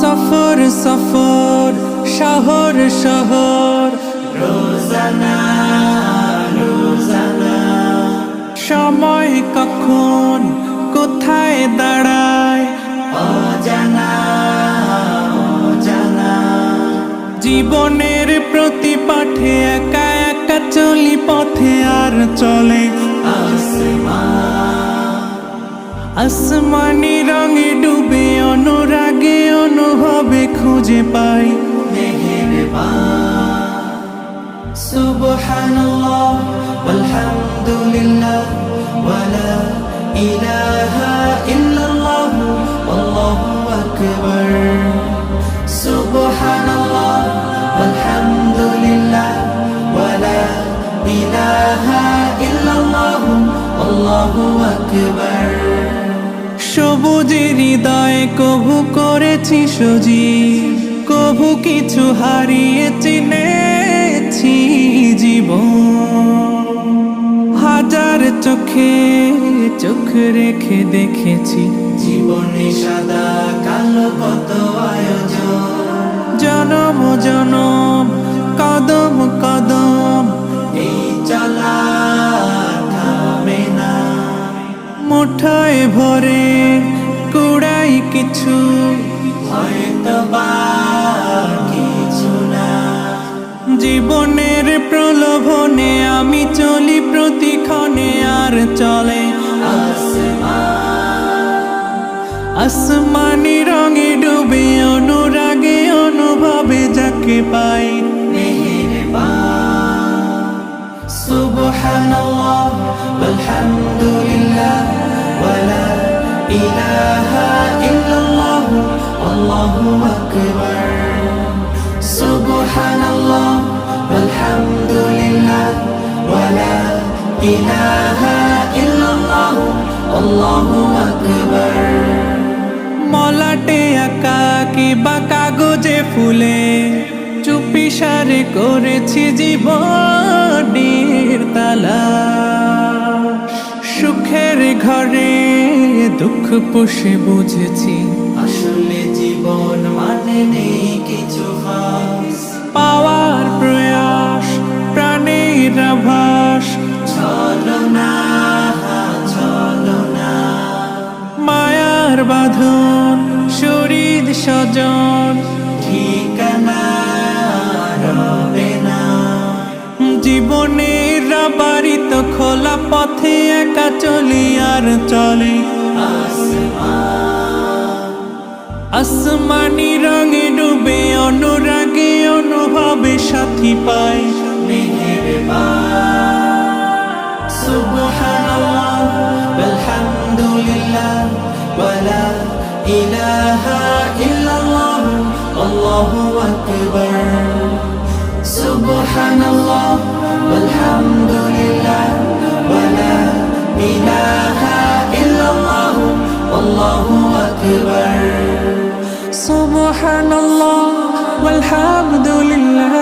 সফর সফর শহর শহর রোজানা রোজানা সময় কখন কোথায় দাঁড়ায় অজানা অজানা জীবনের প্রতি পাঠে একা একা চলি পথে আর চলে আসমানি রঙে ডুবে অনুরাগে অনুভবে খুঁজে পাই মেহেরবান সুবহানাল্লাহ ওয়ালহামদুলিল্লাহ ওয়ালা ইলাহা ইল্লাল্লাহ আল্লাহু আকবার সুবহানাল্লাহ ওয়ালহামদুলিল্লাহ ওয়ালা ইলাহা ইল্লাল্লাহ আল্লাহু আকবার সবুজের হৃদয়ে কভু করেছি সজীব কভু কিছু হারিয়ে চিনেছি জীবন হাজার চোখে চোখ রেখে দেখেছি জীবনে সাদা কালো কত আয়োজন জনম জনম কদম কদম এই চলা থামে না মুঠায় ভরে কুড়াই কিছু হয়তো বা কিছু না জীবনের প্রলোভনে আমি চলি প্রতিক্ষণে আর চলে আসমানি রঙে ডুবে অনুরাগে অনুভবে যাকে পাই মেহেরবান সুবহানাল্লাহ ওয়ালহামদুলিল্লাহ ওয়ালা ইলাহা ইল্লাল্লাহ আল্লাহু আকবার সুবহানাল্লাহ ওয়ালহামদুলিল্লাহ ওয়ালা ইলাহা ইল্লাল্লাহ আল্লাহু আকবার মলাটে আঁকা কি বা কাগজে ফুলে চুপি সারে করেছি জীবনের তালা সুখের ঘরে দুঃখ পুষে বুঝেছি আসলে জীবন মানে নেই কিছু খাস পাওয়ার প্রয়াস প্রাণের আভাস চলো না মায়ার বাঁধন শরীর স্বজন ঠিকানা রবে না জীবনের বাড়িত খোলা পথে একা চলি আর চলে আসমানি রঙে ডুবে অনুরাগে অনুভবে সাথী পাই মেহেরবান সুবহানাল্লাহ ওয়ালহামদুলিল্লাহ ওয়ালা ইলাহা ইল্লাল্লাহ আল্লাহু আকবার সুবহানাল্লাহ ওয়ালহামদুলিল্লাহ ওয়ালা ইলাহা ইল্লাল্লাহ আল্লাহু আকবার সুবহানাল্লাহ ওয়ালহামদুলিল্লাহ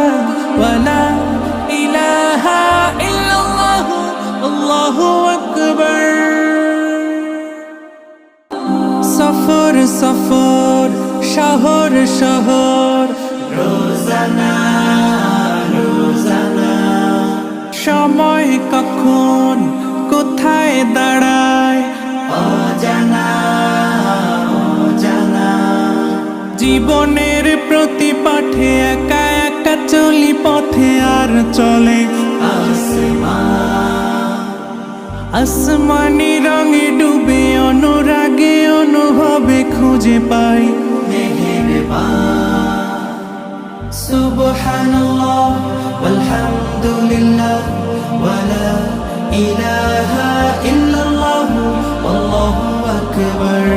ওয়ালা ইলাহা ইল্লাল্লাহ আল্লাহু আকবার সফর সফর শহর শহর রোজানা রোজানা সময় কখন কোথায় দাঁড়ায় অজানা অজানা জীবনের প্রতি পাঠে একা একা চলি পথে আর চলে আসমানি রঙে ডুবে অনুরাগে অনুভবে খুঁজে পাই মেহেরবান সুবহানাল্লাহ ওয়ালহামদুলিল্লাহ ওয়ালা ইলাহা ইল্লাল্লাহ আল্লাহু আকবার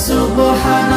সুবহান